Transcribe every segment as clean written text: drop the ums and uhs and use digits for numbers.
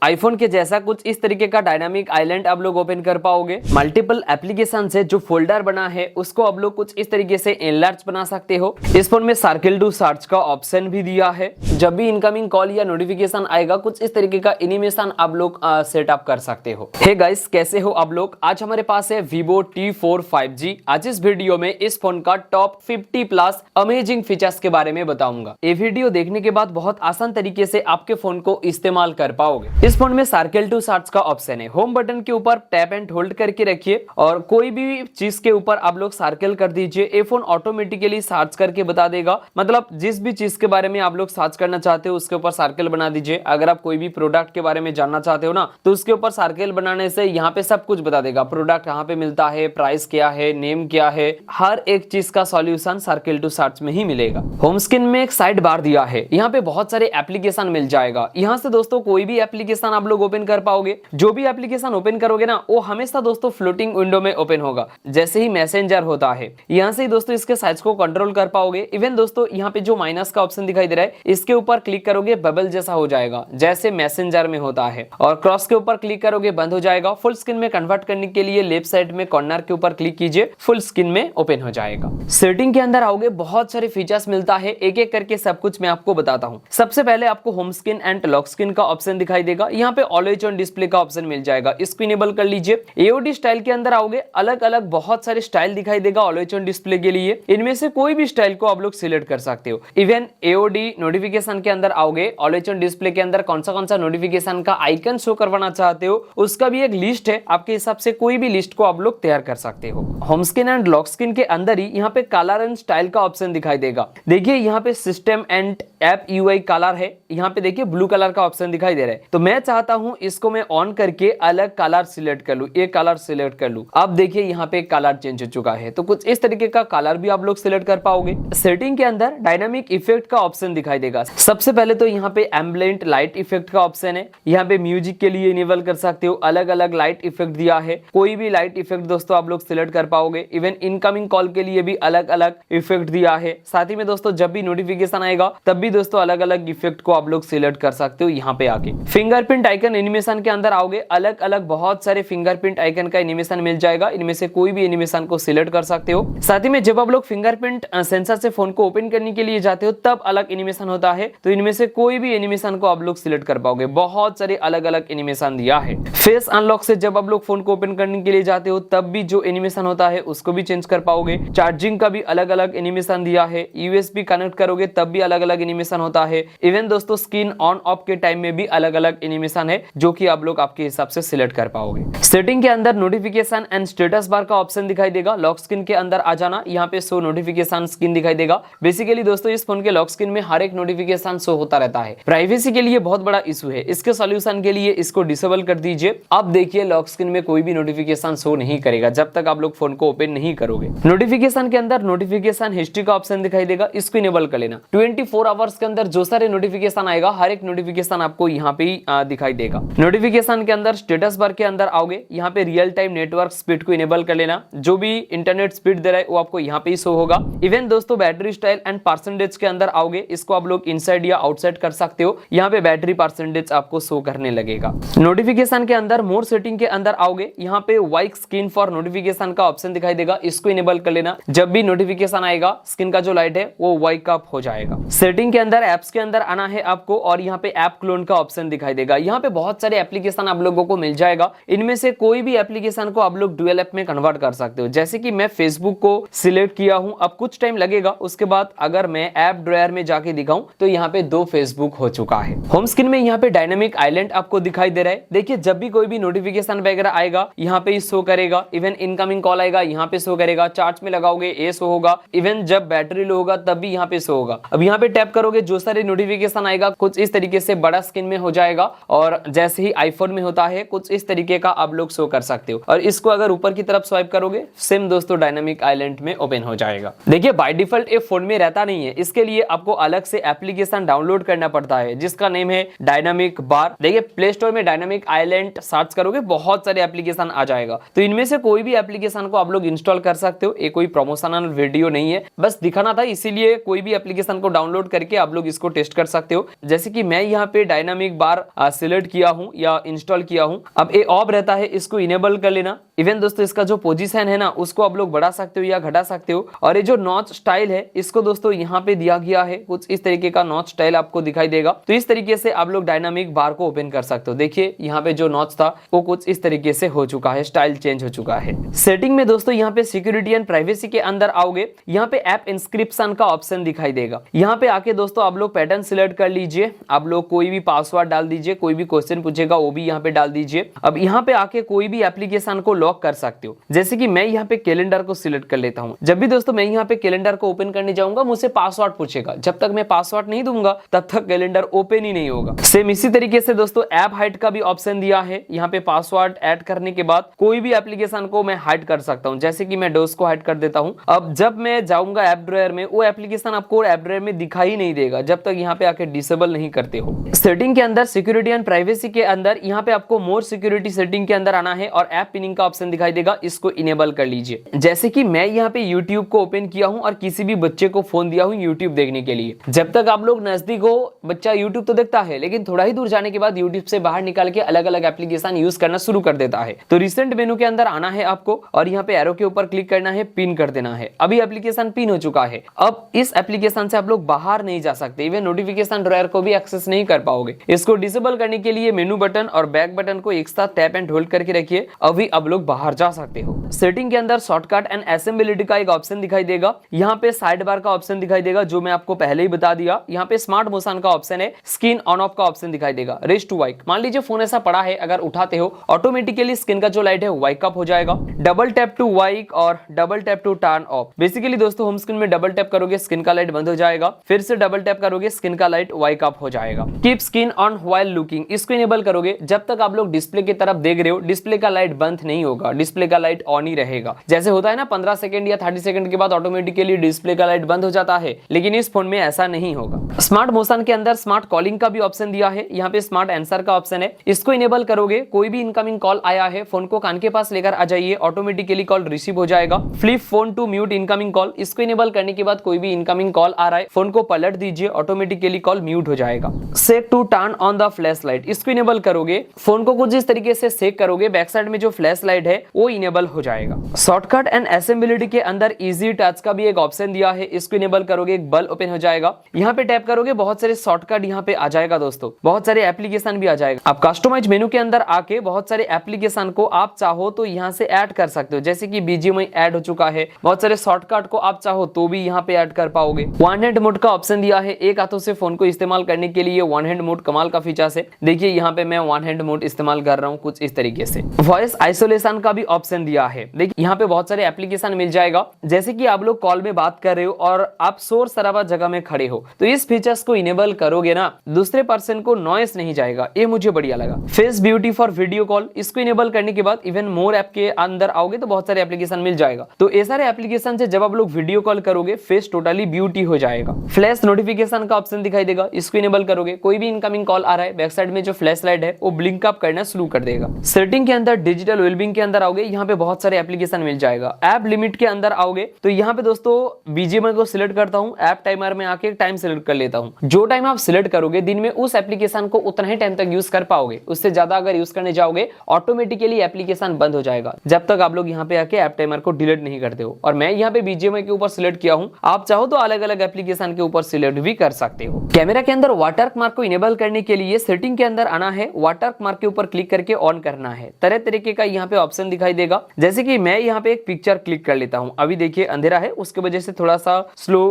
IPhone के जैसा कुछ इस तरीके का डायनामिक आइलैंड आप लोग ओपन कर पाओगे। मल्टीपल एप्लीकेशन से जो फोल्डर बना है उसको आप लोग कुछ इस तरीके से एनलार्ज बना सकते हो। इस फोन में सर्किल टू सर्च का ऑप्शन भी दिया है। जब भी इनकमिंग कॉल या नोटिफिकेशन आएगा कुछ इस तरीके का एनिमेशन आप लोग सेटअप कर सकते हो। हे गाइस, कैसे हो आप लोग? आज हमारे पास है Vivo T4 5G। आज इस वीडियो में इस फोन का टॉप 50 प्लस अमेजिंग फीचर्स के बारे में बताऊंगा। ये वीडियो देखने के बाद बहुत आसान तरीके से आपके फोन को इस्तेमाल कर पाओगे। इस फोन में सर्किल टू सर्च का ऑप्शन है। होम बटन के ऊपर टैप एंड होल्ड करके रखिए और कोई भी चीज के ऊपर आप लोग सर्किल कर दीजिए। ये फोन ऑटोमेटिकली सर्च करके बता देगा। मतलब जिस भी चीज के बारे में आप लोग सर्च करना चाहते हो उसके ऊपर सर्किल बना दीजिए। अगर आप कोई भी प्रोडक्ट के बारे में जानना चाहते हो ना तो उसके ऊपर सर्किल बनाने से यहाँ पे सब कुछ बता देगा। प्रोडक्ट कहाँ पे मिलता है, प्राइस क्या है, नेम क्या है, हर एक चीज का सॉल्यूशन सर्किल टू सर्च में ही मिलेगा। होम स्क्रीन में एक साइड बार दिया है। यहाँ पे बहुत सारे एप्लीकेशन मिल जाएगा। यहाँ से दोस्तों कोई भी एप्लीकेशन आप लोग ओपन कर पाओगे। जो भी एप्लीकेशन ओपन करोगे ना वो हमेशा दोस्तों फ्लोटिंग विंडो में ओपन होगा, जैसे ही मैसेंजर होता है। यहाँ से ही दोस्तों इसके साइज को कंट्रोल कर पाओगे। इवन दोस्तों यहाँ पे जो माइनस का ऑप्शन दिखाई दे रहा है इसके ऊपर क्लिक करोगे बबल जैसा हो जाएगा, जैसे मैसेंजर में होता है। और क्रॉस के ऊपर क्लिक करोगे बंद हो जाएगा। फुल स्क्रीन में कन्वर्ट करने के लिए लेफ्ट साइड में कॉर्नर के ऊपर क्लिक कीजिए, फुल स्क्रीन में ओपन हो जाएगा। सेटिंग के अंदर आओगे, बहुत सारे फीचर्स मिलता है। एक एक करके सब कुछ मैं आपको बताता हूँ। सबसे पहले आपको home screen and lock screen का ऑप्शन दिखाई देगा। यहाँ पे ऑलवेज ऑन डिस्प्ले का ऑप्शन मिल जाएगा, इसको इनेबल कर लीजिए। एओडी स्टाइल के अंदर आओगे, अलग अलग बहुत सारे स्टाइल दिखाई देगा ऑलवेज ऑन डिस्प्ले के लिए। इनमें से कोई भी स्टाइल को आप लोग सिलेक्ट कर सकते हो। इवन एओडी नोटिफिकेशन के अंदर आओगे, ऑलवेज ऑन डिस्प्ले के अंदर कौन सा नोटिफिकेशन का आइकन शो करवाना चाहते हो उसका भी एक लिस्ट है। आपके हिसाब से कोई भी लिस्ट को आप लोग तैयार कर सकते हो। Home screen and lock screen के अंदर ही यहाँ पे कलर एंड स्टाइल का ऑप्शन दिखाई देगा। देखिए यहाँ पे system and app UI colour है। यहाँ पे देखिए ब्लू कलर का ऑप्शन दिखाई दे रहा है। तो मैं चाहता हूं इसको मैं ऑन करके अलग कलर सिलेक्ट कर लूं, ये कलर सिलेक्ट कर लूं। अब देखिए यहाँ पे कलर चेंज हो चुका है। तो कुछ इस तरीके का कलर भी आप लोग सिलेक्ट कर पाओगे। सेटिंग के अंदर डायनामिक इफेक्ट का ऑप्शन दिखाई देगा। सबसे पहले तो यहाँ पे एम्बिएंट लाइट इफेक्ट का ऑप्शन है। यहाँ पे म्यूजिक के लिए इनेबल कर सकते हो। अलग अलग लाइट इफेक्ट दिया है। कोई भी लाइट इफेक्ट दोस्तों आप लोग सिलेक्ट कर पाओगे। इवन इनकमिंग कॉल के लिए भी अलग अलग इफेक्ट दिया है। साथ ही में दोस्तों जब भी नोटिफिकेशन आएगा तब भी दोस्तों अलग अलग इफेक्ट को आप लोग सिलेक्ट कर सकते हो। यहाँ पे आके फिंगरप्रिंट आइकन एनिमेशन के अंदर आओगे, अलग अलग बहुत सारे फिंगरप्रिंट आइकन का एनिमेशन मिल जाएगा। इनमें से कोई भी एनिमेशन को सिलेक्ट कर सकते हो। साथ ही में जब आप लोग फिंगरप्रिंट सेंसर से फोन को ओपन करने के लिए जाते हो तब अलग एनिमेशन होता है। तो इनमें से कोई भी एनिमेशन को आप लोग सिलेक्ट कर पाओगे। बहुत सारे अलग अलग एनिमेशन दिया है। फेस अनलॉक से जब आप लोग फोन को ओपन करने के लिए जाते हो तब भी जो एनिमेशन होता है उसको भी चेंज कर पाओगे। चार्जिंग का भी अलग अलग एनिमेशन दिया है। यूएसबी कनेक्ट करोगे तब भी अलग अलग एनिमेशन होता है। इवन दोस्तों स्क्रीन ऑन ऑफ के टाइम में भी अलग अलग एनिमेशन है जो कि आप लोग आपके हिसाब से सिलेक्ट कर पाओगे। सेटिंग के अंदर नोटिफिकेशन एंड स्टेटस बार का ऑप्शन दिखाई देगा। लॉक स्क्रीन के अंदर आ जाना, यहाँ पे शो नोटिफिकेशन स्क्रीन दिखाई देगा। बेसिकली दोस्तों इस फोन के लॉक स्क्रीन में हर एक नोटिफिकेशन शो होता रहता है। प्राइवेसी के लिए बहुत बड़ा इशू है। इसके सॉल्यूशन के लिए इसको डिसेबल कर दीजिए। अब देखिए लॉक स्क्रीन में कोई भी नोटिफिकेशन शो नहीं करेगा जब तक आप लोग फोन को ओपन नहीं करोगे। नोटिफिकेशन के अंदर नोटिफिकेशन हिस्ट्री का ऑप्शन दिखाई देगा, इसको इनेबल कर लेना। 24 आवर्स के अंदर जो सारे नोटिफिकेशन आएगा हर एक नोटिफिकेशन आपको यहाँ पे दिखाई देगा। नोटिफिकेशन के अंदर स्टेटस बार के अंदर आओगे, यहाँ पे रियल टाइम नेटवर्क स्पीड को इनेबल कर लेना। जो भी इंटरनेट स्पीड दे रहा है वो आपको यहाँ पे ही शो होगा। इवन दोस्तों बैटरी स्टाइल एंड परसेंटेज के अंदर आओगे, इसको आप लोग इनसाइड या आउटसाइड कर सकते हो। यहाँ पे बैटरी परसेंटेज आपको शो करने लगेगा। नोटिफिकेशन के अंदर मोर सेटिंग के अंदर आओगे, यहाँ पे वाइक स्क्रीन फॉर नोटिफिकेशन का ऑप्शन दिखाई देगा, इसको इनेबल कर लेना। जब भी नोटिफिकेशन आएगा स्क्रीन का जो लाइट है वो वाइक अप हो जाएगा। सेटिंग के अंदर एप्स के अंदर आना है आपको और यहाँ पे ऐप क्लोन का ऑप्शन दिखाई देगा। यहाँ पे बहुत सारे एप्लीकेशन आप लोगों को मिल जाएगा। इनमें से कोई भी एप्लीकेशन को आप लोग डुअल ऐप में कन्वर्ट कर सकते हो। जैसे कि मैं फेसबुक को सिलेक्ट किया हूं, अब कुछ टाइम लगेगा। उसके बाद अगर मैं ऐप ड्रॉयर में जाके दिखाऊं तो यहाँ पे 2 फेसबुक हो चुका है। होम स्क्रीन में यहाँ पे डायनामिक आइलैंड आपको दिखाई दे रहा है। देखिए जब भी कोई भी नोटिफिकेशन वगैरह आएगा यहाँ पे शो करेगा। इवन इनकमिंग कॉल आएगा यहाँ पे शो करेगा। चार्ज में लगाओगे ये शो होगा। इवन जब बैटरी लो होगा तब भी यहाँ पे शो होगा। अब यहाँ पे टैप करोगे जो सारे नोटिफिकेशन आएगा कुछ इस तरीके से बड़ा स्क्रीन में हो जाएगा। और जैसे ही आईफोन में होता है कुछ इस तरीके का आप लोग शो कर सकते हो। और इसको अगर ऊपर की तरफ स्वाइप करोगे सेम दोस्तों डायनामिक आइलैंड में ओपन हो जाएगा। देखिए बाय डिफॉल्ट ये फोन में रहता नहीं है। इसके लिए आपको अलग से एप्लीकेशन डाउनलोड करना पड़ता है जिसका नेम है डायनामिक बार। देखिए प्ले स्टोर में डायनामिक आइलैंड सर्च करोगे बहुत सारे एप्लीकेशन आ जाएगा। तो इनमें से कोई भी एप्लीकेशन को आप लोग इंस्टॉल कर सकते हो। ये कोई प्रमोशनल वीडियो नहीं है, बस दिखाना था, इसीलिए कोई भी एप्लीकेशन को डाउनलोड करके आप लोग इसको टेस्ट कर सकते हो। जैसे कि मैं यहाँ पे डायनामिक बार सिलेक्ट किया हूं या इंस्टॉल किया हूं। अब ये ऑफ रहता है, इसको इनेबल कर लेना। इवन दोस्तों इसका जो पोजीशन है ना उसको आप लोग बढ़ा सकते हो या घटा सकते हो। और ये जो नॉच स्टाइल है इसको दोस्तों यहाँ पे दिया गया है, कुछ इस तरीके का नॉच स्टाइल आपको दिखाई देगा। तो इस तरीके से आप लोग डायनामिक बार को ओपन कर सकते हो। देखिए यहाँ पे जो नॉच था वो कुछ इस तरीके से हो चुका है, स्टाइल चेंज हो चुका है। सेटिंग में दोस्तों यहाँ पे सिक्योरिटी एंड प्राइवेसी के अंदर आओगे, यहाँ पे ऐप इंस्क्रिप्शन का ऑप्शन दिखाई देगा। यहाँ पे आके दोस्तों आप लोग पैटर्न सिलेक्ट कर लीजिए, आप लोग कोई भी पासवर्ड डाल दीजिए, कोई भी क्वेश्चन पूछेगा वो भी यहाँ पे डाल दीजिए। अब यहाँ पे आके कोई भी एप्लीकेशन को लॉक कर सकते हो, जैसे कि मैं यहाँ पे कैलेंडर को सिलेक्ट कर लेता हूँ। जब भी दोस्तों मैं यहाँ पे कैलेंडर को ओपन करने जाऊंगा मुझसे पासवर्ड पूछेगा, जब तक मैं पासवर्ड नहीं दूंगा तब तक कैलेंडर ओपन ही नहीं होगा। सेम इसी तरीके से दोस्तों ऐप हाइड का भी ऑप्शन दिया है। यहाँ पे पासवर्ड ऐड करने के बाद कोई भी एप्लीकेशन को मैं हाइड कर सकता हूँ, जैसे कि मैं डोस को हाइड कर देता हूँ। अब जब मैं जाऊंगा ऐप ड्रॉयर में, वो एप्लीकेशन आपको ऐप ड्रॉयर में दिखाई नहीं देगा जब तक यहाँ पे आके डिसेबल नहीं करते हो। सेटिंग के अंदर सिक्योरिटी एंड प्राइवेसी के अंदर यहाँ पे आपको मोर सिक्योरिटी सेटिंग के अंदर आना है और ऐप पिनिंग का ऑप्शन दिखाई देगा, इसको इनेबल कर लीजिए। जैसे कि मैं यहाँ पे YouTube को ओपन किया हूँ और किसी भी बच्चे को फोन दिया हूँ YouTube देखने के लिए। जब तक आप लोग नजदीक हो बच्चा YouTube तो देखता है, लेकिन थोड़ा ही दूर जाने के बाद YouTube से बाहर निकाल के अलग अलग एप्लीकेशन यूज करना शुरू कर देता है। तो रिसेंट मेनू के अंदर आना है आपको और यहाँ पे एरो के ऊपर क्लिक करना है, पिन कर देना है। अभी एप्लीकेशन पिन हो चुका है। अब इस एप्लीकेशन से आप लोग बाहर नहीं जा सकते, इवन नोटिफिकेशन ड्रॉयर को भी एक्सेस नहीं कर पाओगे। इसको डिसेबल करने के लिए मेनू बटन और बैक बटन को एक साथ टैप एंड होल्ड करके रखिए, अभी आप लोग बाहर जा सकते हो। सेटिंग के अंदर शॉर्टकट एंड असेंबलिटी का एक ऑप्शन दिखाई देगा। यहाँ पे साइड बार का ऑप्शन दिखाई देगा जो मैं आपको पहले ही बता दिया। यहाँ पे स्मार्ट मोशन का ऑप्शन है, स्क्रीन ऑन ऑफ का ऑप्शन दिखाई देगा, रेज टू वाइक। मान लीजिए फोन ऐसा पड़ा है, अगर उठाते हो ऑटोमेटिकली स्क्रीन का जो लाइट है वाइक अप हो जाएगा। डबल टैप टू वाइक और double tap to turn off. Basically दोस्तों होम स्क्रीन में डबल टैप करोगे स्क्रीन का लाइट बंद हो जाएगा, फिर से डबल टैप करोगे स्क्रीन का लाइट वाइक अप हो जाएगा। Keep screen on while looking, इसको इनेबल करोगे, जब तक आप लोग डिस्प्ले की तरफ देख रहे हो डिस्प्ले का लाइट बंद नहीं होगा, डिस्प्ले का लाइट ऑन ही रहेगा। जैसे होता है ना 15 सेकंड या 30 सेकंड के बाद ऑटोमेटिकली डिस्प्ले का लाइट बंद हो जाता है, लेकिन इस फोन में ऐसा नहीं होगा। स्मार्ट मोशन के अंदर स्मार्ट कॉलिंग का भी ऑप्शन दिया है। यहाँ पे स्मार्ट आंसर का ऑप्शन है, इसको इनेबल करोगे, कोई भी इनकमिंग कॉल आया है फोन को कान के पास लेकर आ जाइए, ऑटोमेटिकली कॉल रिसीव हो जाएगा। Flip phone to mute incoming call, इसको इनेबल करने के बाद कोई भी इनकमिंग कॉल आ रहा है फोन को पलट दीजिए, ऑटोमेटिकली कॉल म्यूट हो जाएगा। Set to turn on the flash light, इसको इनेबल करोगे, फोन को कुछ इस तरीके से सेक करोगे, बैक साइड में जो फ्लैश लाइट है वो इनेबल हो जाएगा। शॉर्टकट एंड असेंबलिटी के अंदर इजी टच का भी एक ऑप्शन दिया है, इसको इनेबल करोगे एक बल्ब ओपन हो जाएगा। यहाँ पे टैप करोगे बहुत सारे शॉर्टकट यहाँ पे आ जाएगा दोस्तों, बहुत सारे एप्लीकेशन भी आ जाएगा। आप कस्टमाइज मेनू के अंदर आके बहुत सारे एप्लीकेशन को आप चाहो तो यहाँ से ऐड कर सकते हो, जैसे कि BGMI ऐड हो चुका है। बहुत सारे शॉर्टकट को आप चाहो तो भी यहाँ पे ऐड कर पाओगे। वन हैंड मोड का ऑप्शन दिया है, एक हाथों से फोन को इस्तेमाल करने के लिए वन हैंड मोड कमाल का फीचर है। देखिए यहाँ पे मैं वन हैंड मोड इस्तेमाल कर रहा हूँ कुछ इस तरीके से। वॉइस आइसोलेशन का भी ऑप्शन दिया है। देखिए यहाँ पे बहुत सारे एप्लीकेशन मिल जाएगा, जैसे कि आप लोग कॉल में बात कर रहे हो और आप शोर शराबा जगह में खड़े हो, तो इस फीचर्स को इनेबल करोगे ना, दूसरे पर्सन को नॉइस नहीं जाएगा, ये मुझे बढ़िया लगा। Face beauty for video call, इसको इनेबल करने के बाद इवन मोर ऐप के अंदर आओगे तो बहुत सारे एप्लीकेशन मिल जाएगा। तो ये सारे एप्लीकेशन से जब आप लोग वीडियो कॉल करोगे फेस टोटली ब्यूटी हो जाएगा। फ्लैश नोटिफिकेशन का ऑप्शन दिखाई देगा, इसको इनेबल करोगे, कोई भी इनकमिंग कॉल आ रहा है बैक साइड में जो फ्लैश लाइट है वो ब्लिंक अप करना शुरू कर देगा। सेटिंग के अंदर डिजिटल वेलबींग के अंदर आओगे, यहाँ पे बहुत सारे एप्लीकेशन मिल जाएगा। ऐप लिमिट के अंदर आओगे तो यहाँ पे दोस्तों BGMI को सिलेक्ट करता हूँ, ऐप टाइमर में आके टाइम सिलेक्ट कर लेता हूँ। जो टाइम आप सिलेक्ट करोगे दिन में उस एप्लीकेशन को उतना ही टाइम तक यूज कर पाओगे, उससे ज्यादा अगर यूज करने जाओगे ऑटोमेटिकली एप्लीकेशन बंद हो जाएगा, जब तक आप लोग यहाँ पे आके ऐप टाइमर को डिलीट नहीं करते हो। और मैं यहाँ पे BGMI के ऊपर सिलेक्ट किया हूँ, आप चाहो तो अलग अलग एप्लीकेशन के ऊपर सिलेक्ट भी कर सकते हो। कैमरा के अंदर वाटरमार्क मार्क को इनेबल करने के लिए सेटिंग के अंदर आना है, वाटरमार्क मार्क के ऊपर क्लिक करके ऑन करना है। तरह तरीके का यहाँ पे ऑप्शन दिखाई देगा, जैसे कि मैं यहाँ पे एक पिक्चर क्लिक कर लेता हूँ। अभी देखिए अंधेरा है, उसके वजह से थोड़ा सा स्लो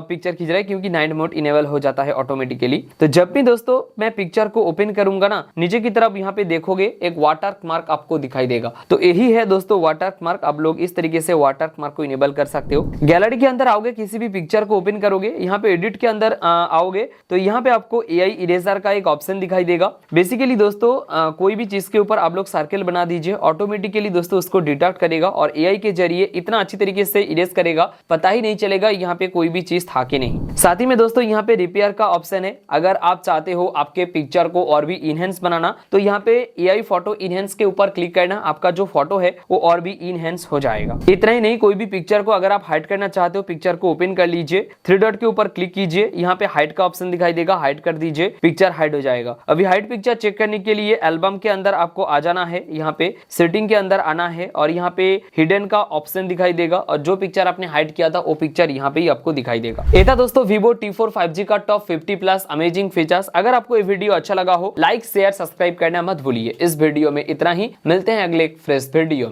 पिक्चर खींच रहा है क्योंकि नाइट मोड इनेबल हो जाता है ऑटोमेटिकली। तो जब भी दोस्तों मैं पिक्चर को ओपन करूंगा ना, नीचे की तरफ यहाँ पे देखोगे एक वाटरमार्क मार्क आपको दिखाई देगा। तो यही है दोस्तों वाटरमार्क मार्क, आप लोग इस तरीके से वाटरमार्क मार्क को इनेबल कर सकते हो। गैलरी के अंदर आओगे, किसी भी पिक्चर को ओपन करोगे, यहाँ पे एडिट के अंदर आओगे तो यहाँ पे आपको AI इरेजर का एक ऑप्शन दिखाई देगा। बेसिकली दोस्तों कोई भी चीज के ऊपर आप लोग सर्कल बना दीजिए, ऑटोमेटिकली दोस्तों उसको डिटेक्ट करेगा और AI के जरिए इतना अच्छी तरीके से इरेज करेगा, पता ही नहीं चलेगा यहाँ पे कोई भी चीज था कि नहीं। साथ ही में दोस्तों यहाँ पे रिपेयर का ऑप्शन है, अगर आप चाहते हो आपके पिक्चर को और भी इनहेंस बनाना तो यहाँ पे AI फोटो इनहेंस के ऊपर क्लिक करना, आपका जो फोटो है वो और भी इनहेंस हो जाएगा। इतना ही नहीं, कोई भी पिक्चर को अगर आप हाइड करना चाहते हो, पिक्चर को ओपन कर लीजिए, 3 डॉट के ऊपर क्लिक कीजिए, यहाँ पे हाइड का ऑप्शन दिखाई देगा, हाइड कर दीजिए, पिक्चर हाइड हो जाएगा। अभी हाइड पिक्चर चेक करने के लिए एल्बम के अंदर आपको आ जाना है, यहाँ पे सेटिंग के अंदर आना है और यहाँ पे हिडन का ऑप्शन दिखाई देगा और जो पिक्चर आपने हाइड किया था वो पिक्चर यहाँ पे ही आपको दिखाई देगा। ये था दोस्तों Vivo T4 5G का टॉप 50 प्लस अमेजिंग फीचर्स। अगर आपको ये वीडियो अच्छा लगा हो, लाइक शेयर सब्सक्राइब करना मत भूलिए। इस वीडियो में इतना ही, मिलते हैं अगले एक फ्रेश वीडियो में।